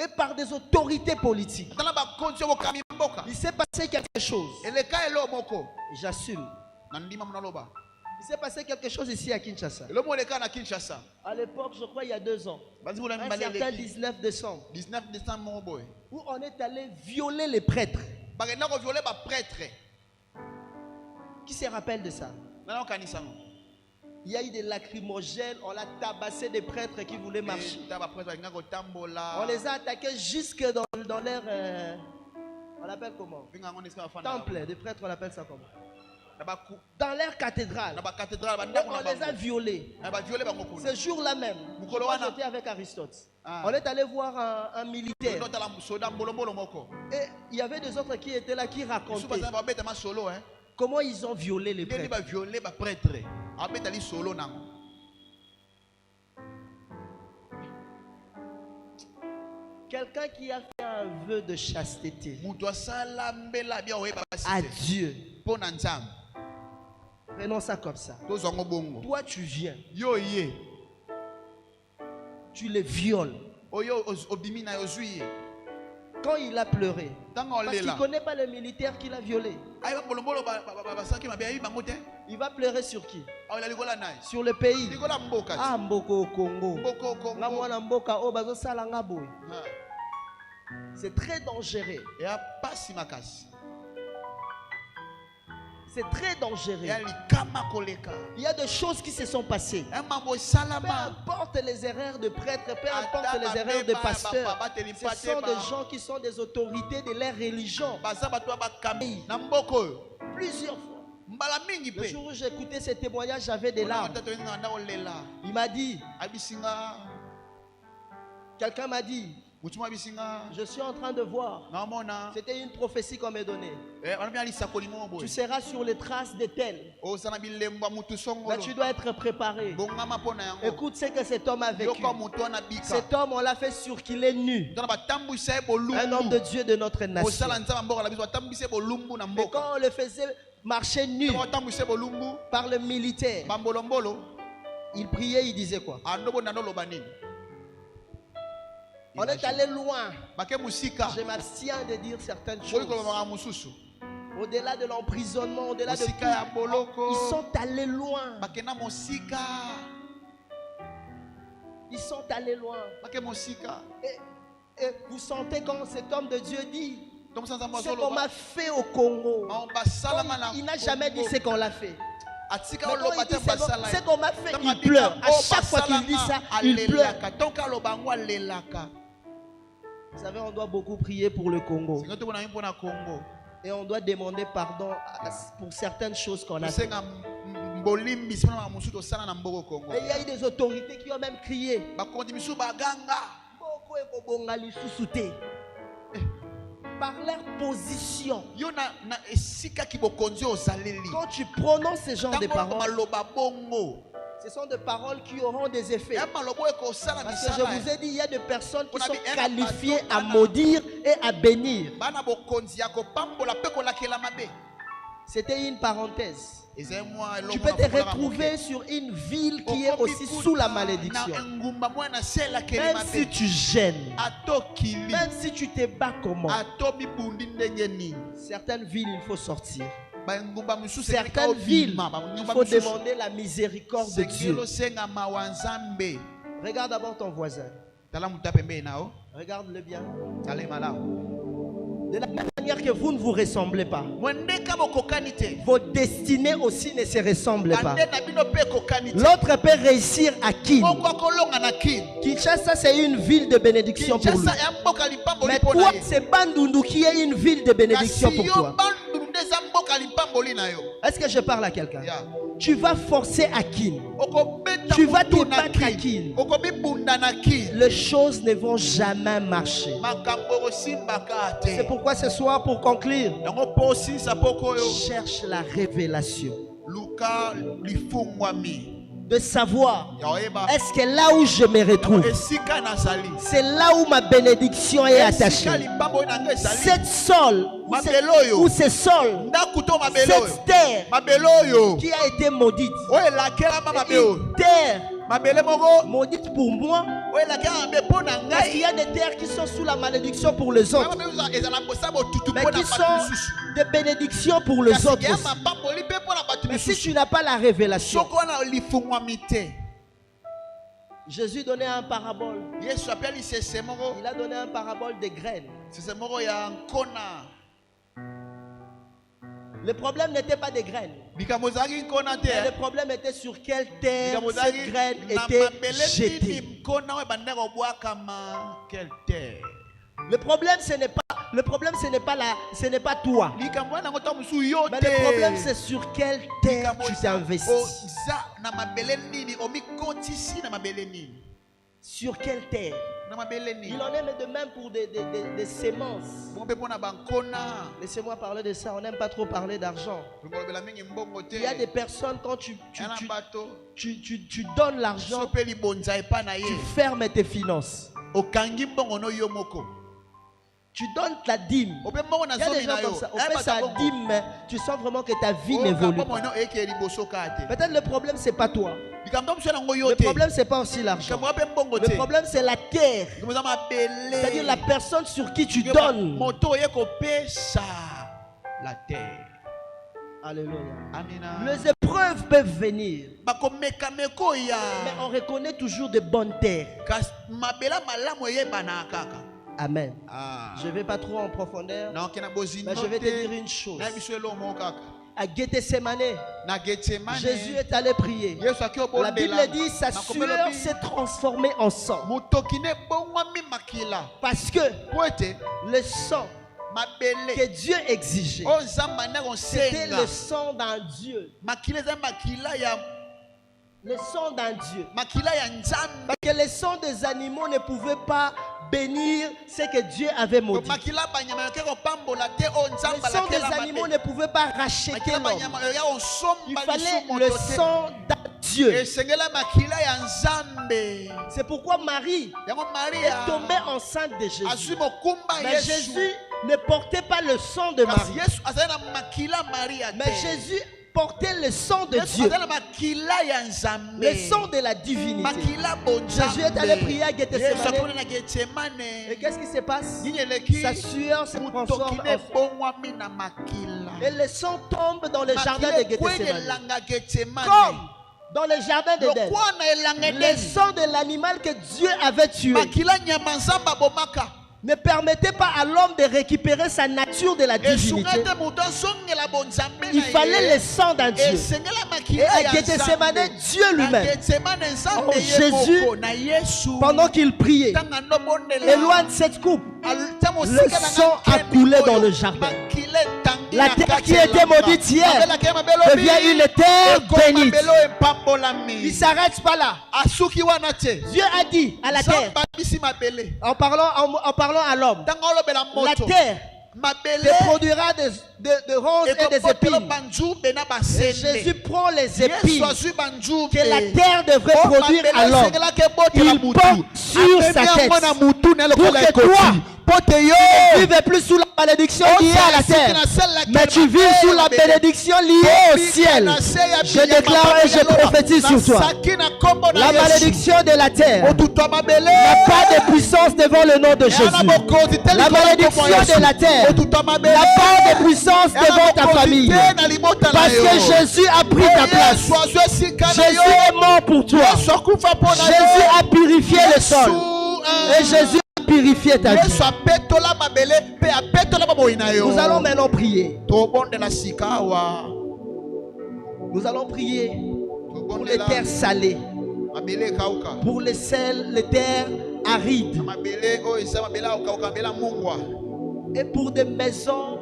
et par des autorités politiques. Il s'est passé quelque chose. J'assume. Il s'est passé quelque chose ici à Kinshasa. À l'époque, je crois il y a 2 ans. Un certain 19 décembre. Où on est allé violer les prêtres. Qui se rappelle de ça? Il y a eu des lacrymogènes, on a tabassé des prêtres qui voulaient marcher. On les a attaqués jusque dans leur... on l'appelle comment? Temple, des prêtres, on appelle ça comment? Dans leur cathédrale. On les a violés. Ce jour-là même, j'étais avec Aristote. On est allé voir un militaire. Et il y avait des autres qui étaient là, qui racontaient comment ils ont violé les prêtres. Quelqu'un qui a fait un vœu de chasteté à Dieu. Prenons ça comme ça. Toi tu viens. Tu les violes. Quand il a pleuré, parce qu'il ne connaît pas le militaire qu'il a violé, il va pleurer sur qui? Sur le pays. Ah, Mboko au Congo. C'est très dangereux. C'est très dangereux. Il y a des choses qui se sont passées. Peu importe les erreurs de prêtres, peu importe les erreurs de pasteurs, ce sont des gens qui sont des autorités de leur religion. Plusieurs fois. Le jour où j'ai écouté ces témoignages, j'avais des larmes. Il m'a dit, quelqu'un m'a dit, je suis en train de voir. C'était une prophétie qu'on m'a donnée. Tu seras sur les traces de tel. Mais tu dois être préparé. Écoute ce que cet homme a vécu. Cet homme, on l'a fait sûr qu'il est nu. Un homme de Dieu de notre nation. Et quand on le faisait marcher nu par le militaire, il priait, il disait quoi? On est allé loin. Je m'abstiens de dire certaines choses. Au-delà de l'emprisonnement, au-delà de tout, ils sont allés loin. Ils sont allés loin. Et vous sentez quand cet homme de Dieu dit ce qu'on m'a fait au Congo. Il n'a jamais dit ce qu'on l'a fait. Mais quand il dit ce qu'on m'a fait, il pleure. À chaque fois qu'il dit ça, il pleure. Vous savez, on doit beaucoup prier pour le Congo. Et on doit demander pardon pour certaines choses qu'on a fait. il y a eu des autorités qui ont même crié. Par leur position. Quand tu prononces ce genre de paroles, ce sont des paroles qui auront des effets. Parce que je vous ai dit, il y a des personnes qui sont qualifiées à maudire et à bénir. C'était une parenthèse. Tu peux te retrouver sur une ville qui est aussi sous la malédiction. Même si tu gênes, même si tu te bats comment, certaines villes, il faut sortir. Certaines villes, il faut demander la miséricorde de Dieu. Regarde d'abord ton voisin. Regarde-le bien. De la même manière que vous ne vous ressemblez pas, vos destinées aussi ne se ressemblent pas. L'autre peut réussir à Kin. Kinshasa, c'est une ville de bénédiction pour lui. Mais toi, c'est Bandundu qui est une ville de bénédiction pour toi. Est-ce que je parle à quelqu'un? Tu vas forcer à Kin. Tu vas te battre à Kin. Les choses ne vont jamais marcher. C'est pourquoi ce soir, pour conclure, cherche la révélation. De savoir, est-ce que là où je me retrouve, c'est là où ma bénédiction est attachée. Cette sol, ou ce sol, cette terre qui a été maudite, une terre maudite pour moi, parce qu'il y a des terres qui sont sous la malédiction pour les autres, mais qui sont des bénédictions pour les autres aussi. Mais si tu n'as pas la révélation, Jésus donnait un parabole. Il a donné un parabole des graines. Le problème n'était pas des graines. Mais le problème était sur quelle terre cette graine était jetée. Le problème ce n'est pas toi. Mais le problème c'est sur quelle terre tu t'investis. Sur quelle terre? Il en est de même pour des semences. Laissez-moi parler de ça. On n'aime pas trop parler d'argent. Il y a des personnes, quand tu donnes l'argent, tu fermes tes finances. Tu donnes ta dîme. Il y a des gens comme ça. On fait sa dîme, mais tu sens vraiment que ta vie n'évolue pas. Peut-être le problème, ce n'est pas toi. Le problème, ce n'est pas aussi l'argent. Le problème, c'est la terre. C'est-à-dire la personne sur qui tu donnes. La terre. Alléluia. Les épreuves peuvent venir, mais on reconnaît toujours de bonnes terres. Amen. Je ne vais pas trop en profondeur, mais je vais te dire une chose. À Gethsemane, Jésus est allé prier. La Bible dit sa sueur s'est transformée en sang. Parce que le sang que Dieu exigeait, c'était le sang d'un Dieu. Le sang d'un Dieu. Parce que le sang des animaux ne pouvait pas bénir ce que Dieu avait maudit. Le sang des animaux ne pouvait pas racheter l'homme. Il fallait le sang d'un Dieu. C'est pourquoi Marie est tombée enceinte de Jésus. Mais Jésus ne portait pas le sang de Marie. Mais Jésus portait le sang de Dieu, le sang de la divinité. Jésus est allé prier à Gethsemane. Et qu'est-ce qui se passe? Sa sueur se transforme en sang. Et le sang tombe dans le jardin de Gethsemane. Comme dans le jardin d'Éden, le sang de l'animal que Dieu avait tué ne permettait pas à l'homme de récupérer sa nature de la divinité. Il fallait le sang d'un Dieu. Et à Gethsemane, Dieu lui-même, oh Jésus, pendant qu'il priait, éloigne cette coupe. Le sang a coulé dans le jardin. La terre qui était maudite hier devient une terre bénite. Il ne s'arrête pas là. Dieu a dit à la terre, en parlant à l'homme, la terre te produira de roses et des épines. Et Jésus prend les épines que la terre devrait produire à l'homme. Il porte sur sa tête pour que toi, tu ne vives plus sous la malédiction liée à la terre, mais tu vis sous la bénédiction liée au ciel. Je déclare et je prophétise sur toi. La malédiction de la terre n'a pas de puissance devant le nom de Jésus. La malédiction de la terre n'a pas de puissance devant ta famille. Parce que Jésus a pris ta place. Jésus est mort pour toi. Jésus a purifié le sol. Et Jésus purifier ta vie. Nous allons maintenant prier. Nous allons prier pour les terres salées, pour les terres arides, et pour des maisons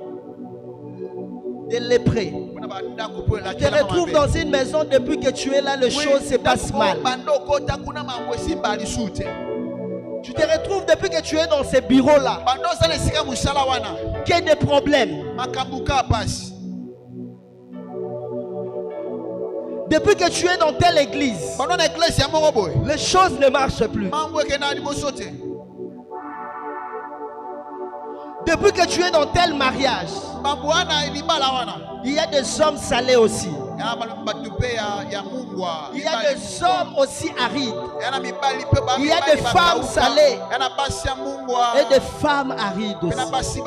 de lépreux. Tu te retrouves dans une maison depuis que tu es là, les choses se passent mal. Tu te retrouves depuis que tu es dans ces bureaux-là. Qu'il y a des problèmes. Depuis que tu es dans telle église, les choses ne marchent plus. Depuis que tu es dans tel mariage, il y a des hommes salés aussi. Il y a des hommes aussi arides. Il y a des femmes salées et des femmes arides aussi.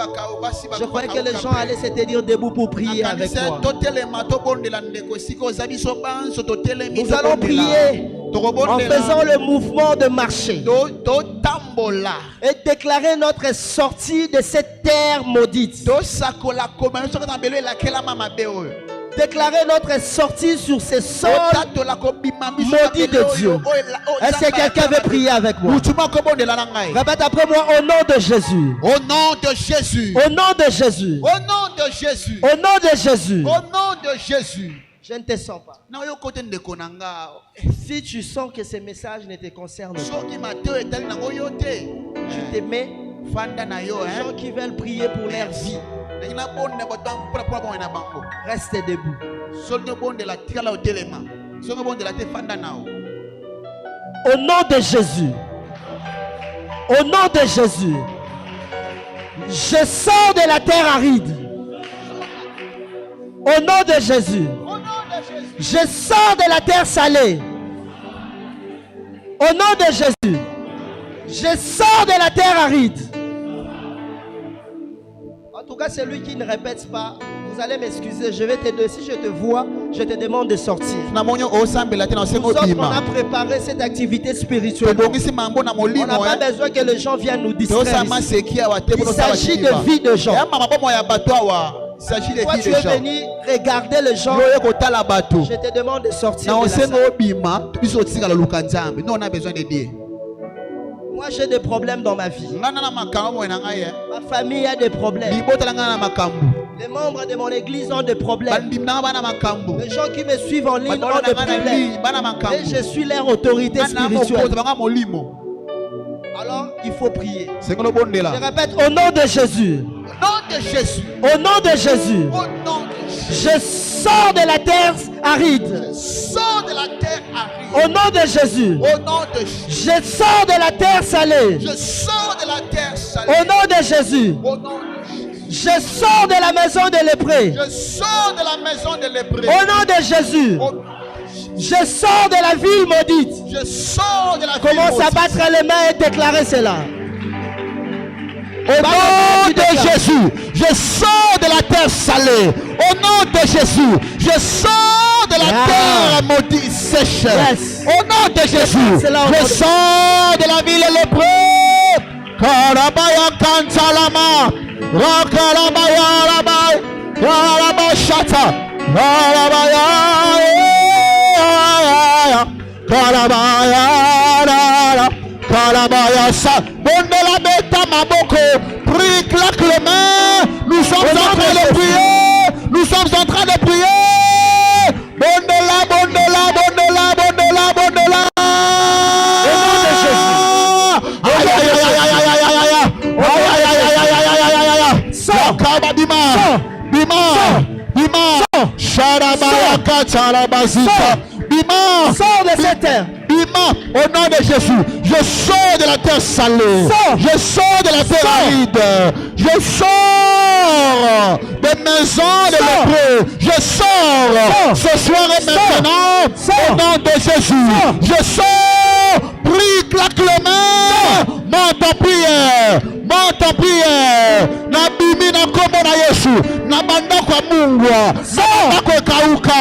Je croyais que les gens allaient se tenir debout pour prier avec moi. Nous allons prier en faisant le mouvement de marcher et déclarer notre sortie de cette terre maudite. Déclarer notre sortie sur ces sols maudits de Dieu. Est-ce que quelqu'un veut prier avec moi? Répète après moi, au nom de Jésus. Au nom de Jésus. Au nom de Jésus. Au nom de Jésus. Au nom de Jésus. Au nom de Jésus. Je ne te sens pas. Si tu sens que ces messages ne te concernent pas, tu te mets. Les gens qui veulent prier pour leur vie, reste debout. Au nom de Jésus. Au nom de Jésus. Je sors de la terre aride. Au nom de Jésus. Je sors de la terre salée. Au nom de Jésus. Je sors de la terre aride. En tout cas, celui qui ne répète pas, vous allez m'excuser. Je vais t'aider. Si je te vois, je te demande de sortir. Nous autres, on a préparé cette activité spirituelle. On n'a pas besoin que les gens viennent nous distraire. Il s'agit de vie de gens. Toi, tu es venu regarder les gens. Je te demande de sortir de la salle. Nous, on a besoin de Dieu. Moi, j'ai des problèmes dans ma vie. Ma famille a des problèmes. Les membres de mon église ont des problèmes. Les gens qui me suivent en ligne ont des problèmes. Et je suis leur autorité spirituelle. Alors, il faut prier. Je répète, au nom de Jésus. Au nom de Jésus. Je sors de la terre aride. Au nom de Jésus. Je sors de la terre salée. Au nom de Jésus. Je sors de la maison de lépreux. Au nom de Jésus. Je sors de la ville maudite. Commence à battre les mains et déclarer cela. Au nom de Jésus, je sors de la terre salée. Au nom de Jésus, je sors de la terre maudite sèche. Au nom de Jésus, je sors de la ville lépreux. Karabaya kantalama, rakarabaya rabai, karabaya shata, karabaya, karabaya, karabaya sa. Bonne la bête à ma boko, prie, claque les mains. Nous sommes en train de prier. Sors de cette terre. Au nom de Jésus, je sors de la terre salée. Je sors de la terre aride. Je sors des maisons de lépreux. Je sors ce soir et maintenant. Au nom de Jésus, je sors. Prie, claque les mains. Monte en prière. Monte en prière. Nabimi na komo na Yesu. Nabanda kwa Mungu. Nabanda kwa kauka.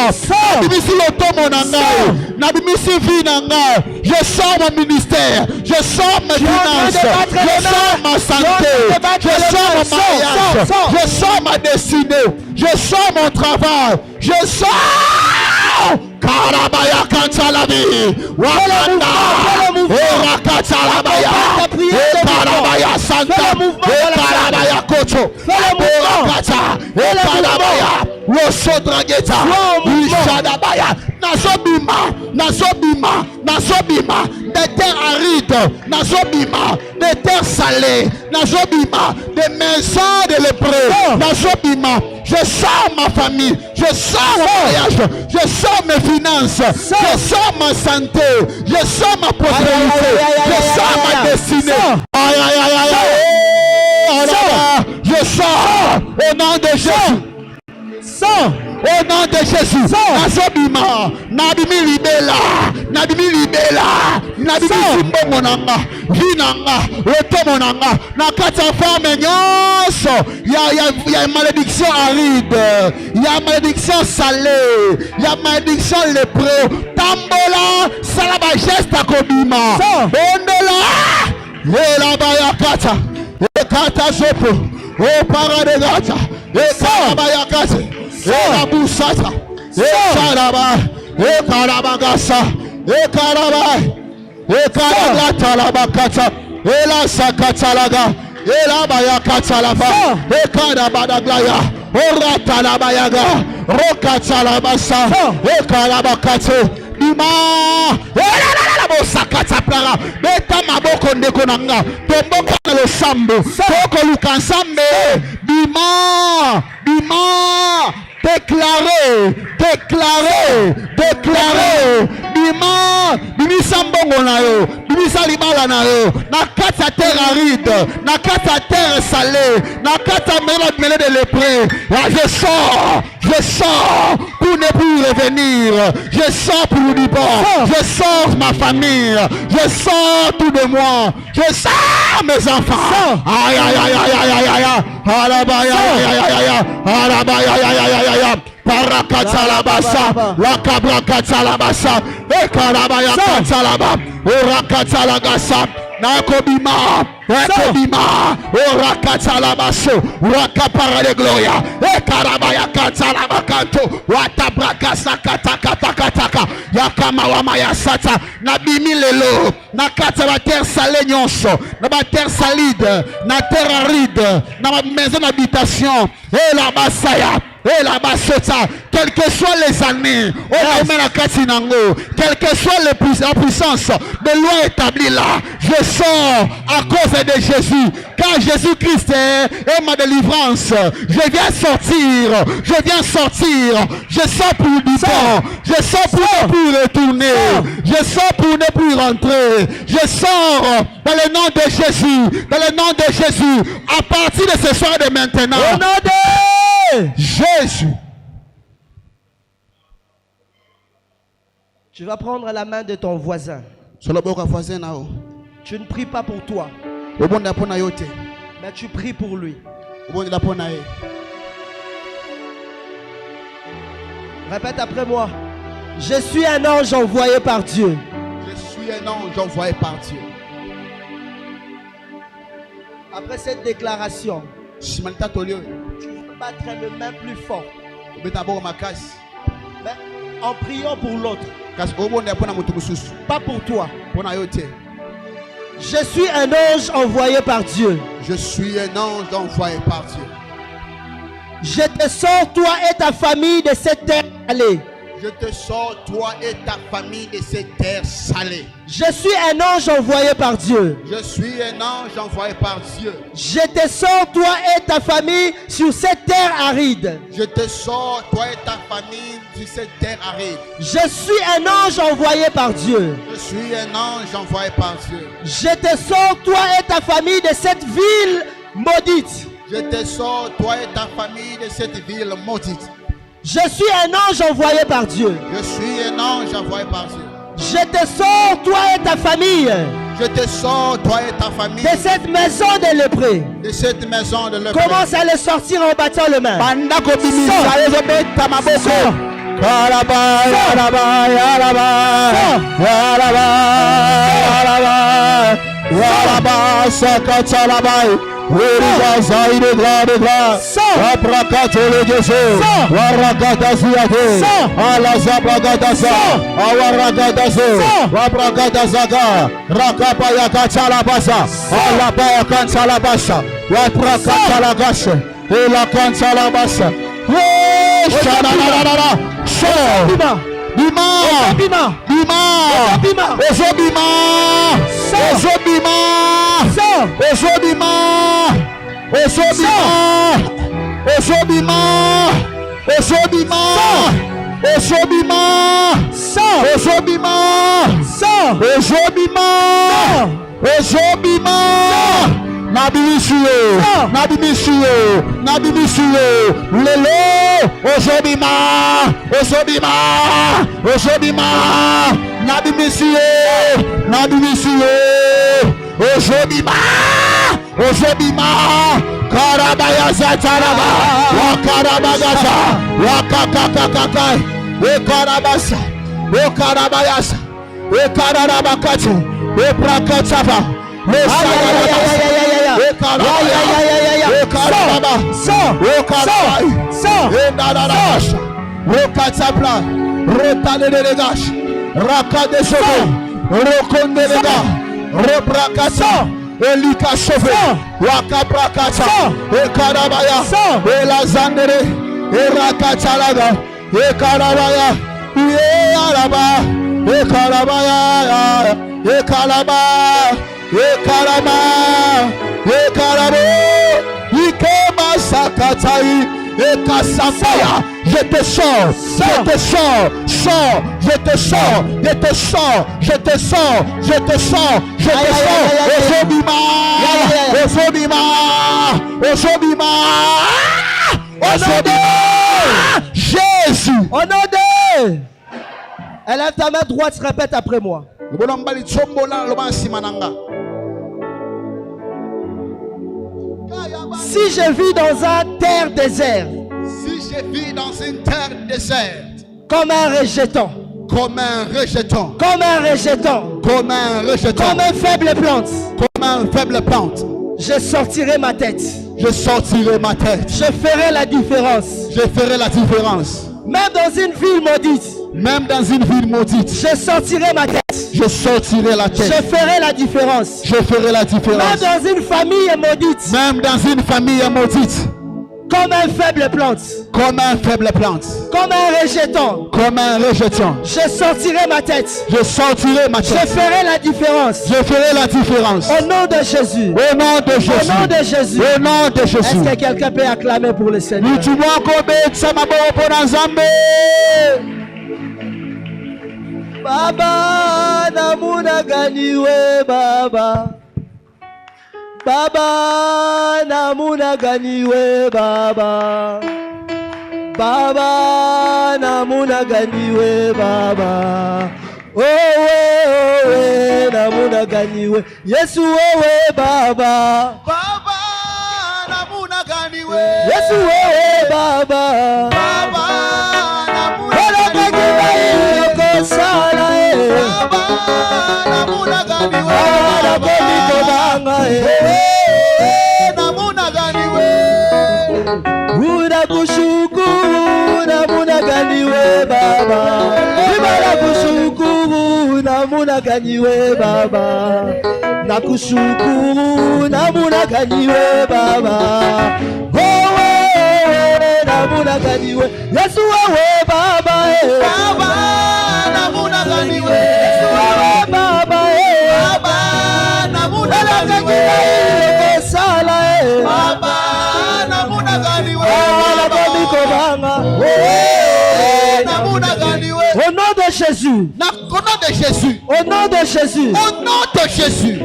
Nabimisi lotomo na ngai. Nabimisi vi na ngai. Je sors mon ministère. Je sors mes finances. Je sors ma santé. Je sors mon mariage. Je sors ma destinée. Je sors mon travail. Je sors. Karabaya Kansalabi. Wakanda. Orakatalabaya. Karabaya Santa. Karabaya Kocho. Orakata. Karabaya. Wosodrageta. Ushadabaya. Nazobima, des terres arides, Nazobima, des terres salées, Nazobima, des maisons de lépreux, Nazobima, je sors ma famille, je sors mon voyage, je sors mes finances, je sors ma santé, je sors ma prospérité, je sors ma destinée. Je sors au nom de Jésus. Au nom de Jésus, Nazobima, Nabimi libela, Nabimi simbongonanga, vinanga, otomonanga, nakata femme nyonso, ya malédiction aride, ya malédiction salée, ya malédiction lépreux, tambola, salaba geste akobima, ondola, elabaya kata, ekata zopo, o paradegata, ekabaya kata. Busata, Ekaraba, Ekarabagasa, Ekarabatalabakata, Ela Sakatalaga, Ela Bayakatalaba, Ekarabadaglaya, Oratalabayaga, Rokatalabasa, Ekarabakate, Bima, Sakataplara, Beta Maboko Nekonanga, Tomboka le Sambo, Toko Lukansambe, Bima, déclaré, bimisa mbongo na yo, bimisa libala na yo, na kata terre aride, na kata terre salée, na kata mêlée de lépreux. Je sors pour ne plus revenir, je sors pour le Liban, je sors ma famille, je sors tout de moi, je sors mes enfants. Aïe, aïe, aïe, aïe, aïe, aïe, aïe, Parakatalabasa, la Cabrakatalabasa, Ekarabaya Katalaba, Orakatalagasa, Nakobima, Orakatalabaso, Rakapara de Gloria, Ekarabaya Katalabakanto, Watabrakasa Katakataka, Yakamawamaya Sata, Nabimi Lelo, Nakata la terre salée nyonso, na terre salide, na terre aride, na maison d'habitation, et la Basaya. Et là-bas, quelles que soient les années, quelle que soit la puissance de loi établie là, je sors à cause de Jésus, car Jésus-Christ est ma délivrance. Je viens sortir, je sors pour du temps, je sors pour ne plus retourner, je sors pour ne plus rentrer, je sors dans le nom de Jésus, à partir de ce soir de maintenant. Au nom de Jésus. Tu vas prendre la main de ton voisin. Tu ne pries pas pour toi, mais tu pries pour lui. Répète après moi. Je suis un ange envoyé par Dieu. Après cette déclaration, tu vas battre le main plus fort. Mais en priant pour l'autre. Pas pour toi. Je suis un ange envoyé par Dieu. Je te sors, toi et ta famille, de cette terre salée. Je te sors, toi et ta famille, de cette terre salée. Je suis un ange envoyé par Dieu. Je suis un ange envoyé par Dieu. Je te sors, toi et ta famille, sur cette terre aride. Je te sors, toi et ta famille, sur cette terre aride. Je suis un ange envoyé par Dieu. Je suis un ange envoyé par Dieu. Je te sors, toi et ta famille, de cette ville maudite. Je te sors, toi et ta famille, de cette ville maudite. Je suis un ange envoyé par Dieu. Je suis un ange envoyé par Dieu. Je te sors, toi et ta famille. Je te sors, toi et ta famille. De cette maison de lépreux. De cette maison de lépreux. Commence à le sortir en battant le main. Elika chauffé, Wakabrakata, Ekarabaya, Elazandere, Erakachalaga, Ekarabaya, Ekaraba, Ekarabaya, Ekaraba, Ekaraba, Ekarabo, Ikema Sakatai, Ekasapaya. Je te sors, je te sors, sors, je te sors, je te sors, je te sors, je te sors, je te sors. Au nom de Jésus. Au nom de. Élève ta main droite, répète après moi. Si je vis dans un terre désert, si je vis dans une terre déserte, comme un rejeton, comme un rejeton, comme un rejeton, comme un rejeton, comme une faible plante, comme une faible plante, je sortirai ma tête. Je sortirai ma tête. Je ferai la différence. Je ferai la différence. Même dans une ville maudite. Même dans une ville maudite. Je sortirai ma tête. Je sortirai la tête. Je ferai la différence. Je ferai la différence. Même dans une famille maudite. Même dans une famille maudite. Comme un faible plante. Comme un faible plante. Comme un rejeton. Comme un rejeton. Je sortirai ma tête. Je sortirai ma tête. Je ferai la différence. Je ferai la différence. Au nom de Jésus. Au nom de Jésus. Au nom de Jésus. Au nom de Jésus. Est-ce que quelqu'un peut acclamer pour le Seigneur? Baba namuna ganiwe baba. Baba namuna ganiwe baba. Baba namuna ganiwe baba. Oh namuna ganiwe. Yesu baba. Baba namuna ganiwe. Yesu baba. Baba namuna ganiwe. Sala Baba namuna ganiwe. Namuna ganiwe. Ura kushukuru namuna ganiwe baba. Ibara kushukuru namuna ganiwe baba. Nakushukuru namuna ganiwe baba. Namuna ganiwe. Yesu baba. Jésus. Au nom de Jésus. Au nom de Jésus.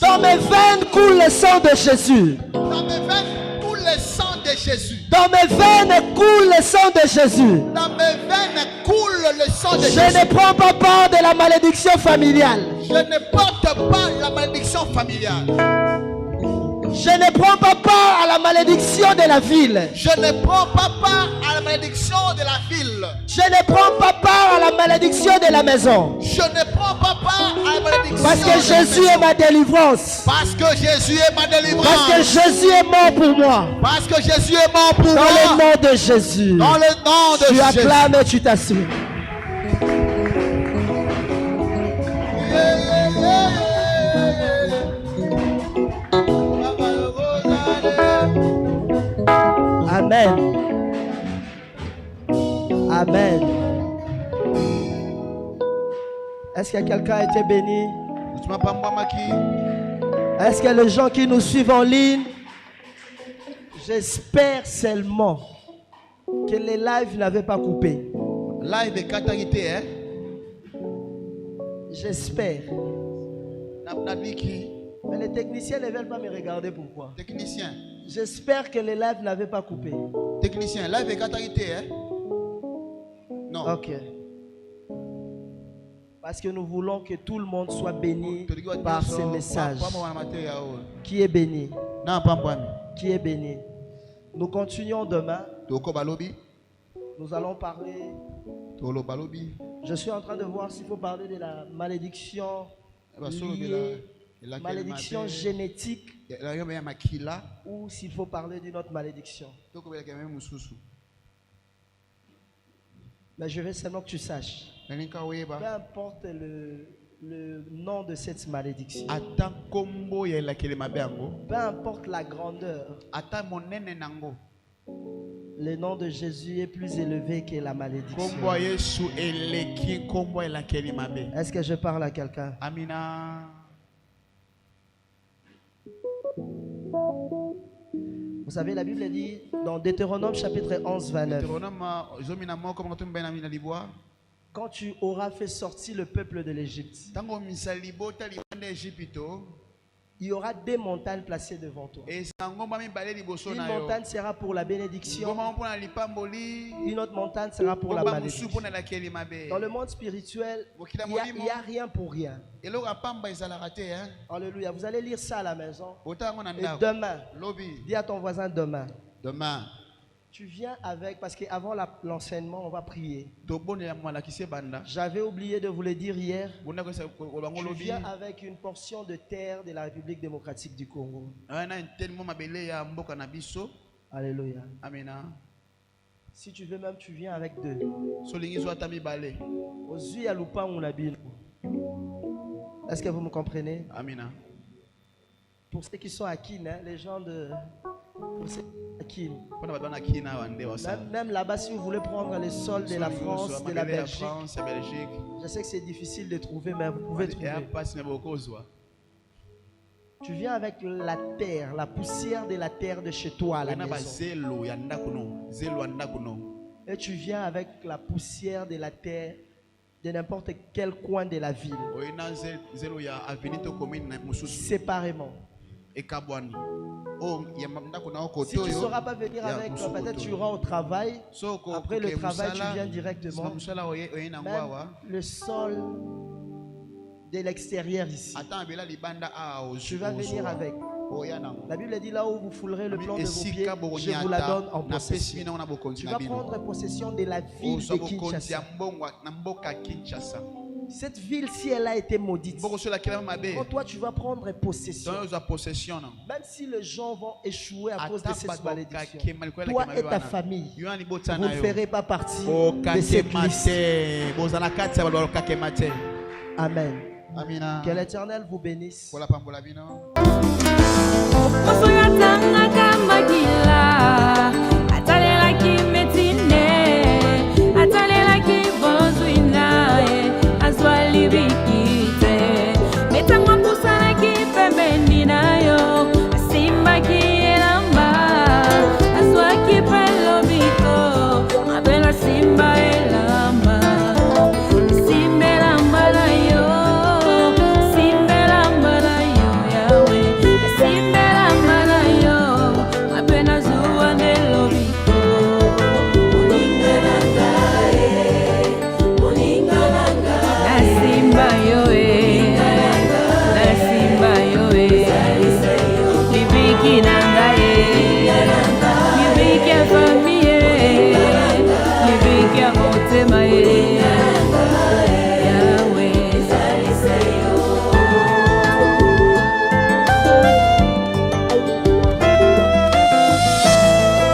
Dans mes veines coule le sang de Jésus. Dans mes veines coule le sang de Jésus. Dans mes veines coule le sang de Jésus. Dans mes veines coule le sang de Jésus. Je ne prends pas part de la malédiction familiale. Je ne porte pas la malédiction familiale. Je ne prends pas part à la malédiction de la ville. Je ne prends pas part à la malédiction de la ville. Je ne prends pas part à la malédiction de la maison. Je ne prends pas part à la malédiction. Parce que Jésus est ma délivrance. Parce que Jésus est ma délivrance. Parce que Jésus est mort pour moi. Parce que Jésus est mort pour moi. Dans le nom de Jésus. Dans le nom de Jésus. Tu acclames et tu t'assures. Amen. Amen. Est-ce que quelqu'un a été béni? Est-ce que les gens qui nous suivent en ligne, j'espère seulement que les lives n'avaient pas coupé. Live est catalité, hein? J'espère. Mais les techniciens ne veulent pas me regarder, pourquoi? Technicien. J'espère que les lives n'avaient pas coupé. Technicien, live est catalité, hein? Non. Ok. Parce que nous voulons que tout le monde soit béni par ces messages. Qui est béni? Qui est béni? Nous continuons demain. Nous allons parler. Je suis en train de voir s'il faut parler de la malédiction liée, malédiction génétique, ou s'il faut parler d'une autre malédiction. Mais je veux seulement que tu saches. Peu importe le nom de cette malédiction. Peu importe la grandeur. Le nom de Jésus est plus élevé que la malédiction. Est-ce que je parle à quelqu'un? Amina. Vous savez, la Bible dit dans Deutéronome chapitre 11, 29. Quand tu auras fait sortir le peuple de l'Égypte, il y aura des montagnes placées devant toi. Une montagne sera pour la bénédiction. Une autre montagne sera pour la malédiction. Dans le monde spirituel, il n'y a rien pour rien. Alléluia. Vous allez lire ça à la maison. Et demain, dis à ton voisin demain. Demain. Tu viens avec, parce qu'avant l'enseignement, on va prier. J'avais oublié de vous le dire hier. Tu viens avec une portion de terre de la République démocratique du Congo. Alléluia. Amen. Si tu veux même, tu viens avec deux. Est-ce que vous me comprenez? Amen. Pour ceux qui sont à Kin, hein, les gens de... Même là-bas, si vous voulez prendre les sols de la France, de la Belgique, je sais que c'est difficile de trouver, mais vous pouvez trouver. Tu viens avec la terre, la poussière de la terre de chez toi à la maison. Et tu viens avec la poussière de la terre de n'importe quel coin de la ville. Séparément. Si tu ne sauras pas venir avec, peut-être tu iras au travail. Après le travail, tu viens directement. Même le sol de l'extérieur ici, tu vas venir avec. La Bible dit là où vous foulerez le plan de vos pieds, je vous la donne en possession. Tu vas prendre possession de la ville de Kinshasa. Cette ville-ci, elle a été maudite. Quand toi, tu vas prendre possession, même si les gens vont échouer à cause de cette malédiction, toi et ta famille, vous ne ferez pas partie de cette liste. Amen. Que l'Éternel vous bénisse. Metangwa kusana kipembeni nayo Simba kielamba Aswa kipelo biko Mabela simba el nazo